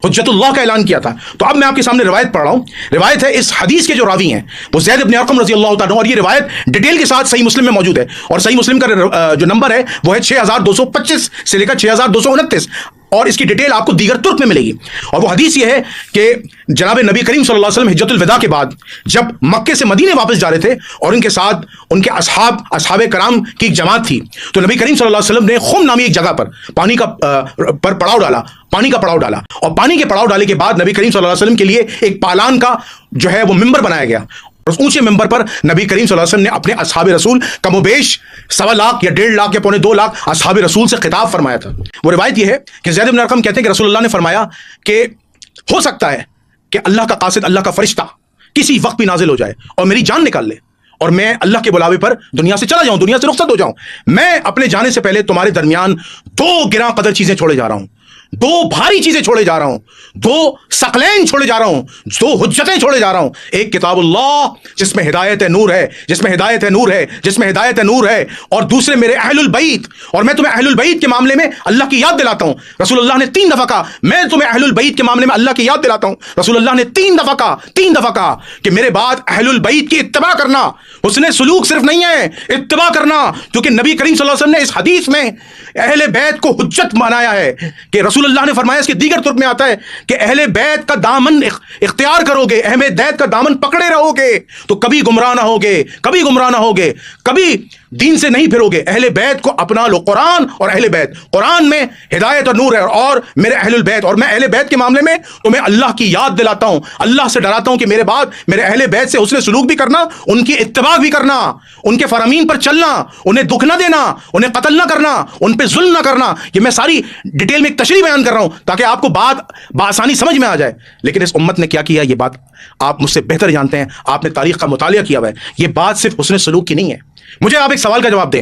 حجت اللہ کا اعلان کیا تھا. تو اب میں آپ کے سامنے روایت پڑھ رہا ہوں. روایت ہے اس حدیث کے جو راوی ہیں وہ زید بن ارقم رضی اللہ تعالیٰ عنہ، اور یہ روایت ڈیٹیل کے ساتھ صحیح مسلم میں موجود ہے، اور صحیح مسلم کا جو نمبر ہے وہ ہے 6225 سے لے کر 6229، اور اس کی ڈیٹیل آپ کو دیگر ترک میں ملے گی. اور وہ حدیث یہ ہے کہ جناب نبی کریم صلی اللہ علیہ وسلم حجۃ الوداع کے بعد جب مکے سے مدینے واپس جا رہے تھے اور ان کے ساتھ ان کے اصحاب کرام کی ایک جماعت تھی، تو نبی کریم صلی اللہ علیہ وسلم نے خم نامی ایک جگہ پر پانی کا پڑاؤ ڈالا، اور پانی کے پڑاؤ ڈالے کے بعد نبی کریم صلی اللہ علیہ وسلم کے لیے ایک پالان کا جو ہے وہ ممبر بنایا گیا. اس اونچے ممبر پر نبی کریم صلی اللہ علیہ وسلم نے اپنے اصحاب رسول کم و بیش 1.25 لاکھ یا 1.5 لاکھ یا 2.25 لاکھ اصحاب رسول سے خطاب فرمایا تھا. وہ روایت یہ ہے کہ زید بن ارقم کہتے ہیں کہ رسول اللہ نے فرمایا کہ ہو سکتا ہے کہ اللہ کا قاصد، اللہ کا فرشتہ کسی وقت بھی نازل ہو جائے اور میری جان نکال لے، اور میں اللہ کے بلاوے پر دنیا سے چلا جاؤں، دنیا سے رخصت ہو جاؤں. میں اپنے جانے سے پہلے تمہارے درمیان 2 گراں قدر چیزیں چھوڑے جا رہا ہوں، 2 بھاری چیزیں چھوڑے جا رہا ہوں، 2 ثقلین چھوڑے جا رہا ہوں، 2 حجتیں چھوڑے جا رہا ہوں. ایک کتاب اللہ جس میں ہدایت نور ہے، جس میں ہدایت نور ہے، جس میں ہدایت نور ہے، اور دوسرے میرے اہل البیت. اور میں تمہیں اہل البیت کے معاملے میں اللہ کی یاد دلاتا ہوں. رسول اللہ نے 3 دفعہ کہا میں تمہیں اہل البیت کے معاملے میں اللہ کی یاد دلاتا ہوں. رسول اللہ نے 3 دفعہ کہا کہ میرے بعد اہل البیت کی اتباع کرنا. حسن سلوک صرف نہیں ہے، اتباع کرنا، کیونکہ نبی کریم صلی اللہ علیہ وسلم نے اس حدیث میں اہل بیت کو حجت بنایا ہے کہ رسول اللہ نے فرمایا، اس کے دیگر ترک میں آتا ہے کہ اہل بیت کا دامن اختیار کرو گے، اہل بیت کا دامن پکڑے رہو گے تو کبھی گمراہ نہ ہوگے، کبھی دین سے نہیں پھرو گے. اہل بیت کو اپنا لو. قرآن اور اہل بیت، قرآن میں ہدایت اور نور ہے، اور میرے اہل البیت، اور میں اہل بیت کے معاملے میں تمہیں اللہ کی یاد دلاتا ہوں، اللہ سے ڈراتا ہوں کہ میرے بعد میرے اہل بیت سے حسن سلوک بھی کرنا، ان کی اتباع بھی کرنا، ان کے فرامین پر چلنا، انہیں دکھ نہ دینا، انہیں قتل نہ کرنا، ان پہ ظلم نہ کرنا. یہ میں ساری ڈیٹیل میں ایک تشریح بیان کر رہا ہوں تاکہ آپ کو بات بآسانی سمجھ میں آ جائے. لیکن اس امت نے کیا کیا، یہ بات آپ مجھ سے بہتر جانتے ہیں، آپ نے تاریخ کا مطالعہ کیا ہوا ہے. یہ بات صرف حسن سلوک کی نہیں ہے. مجھے آپ ایک سوال کا جواب دیں.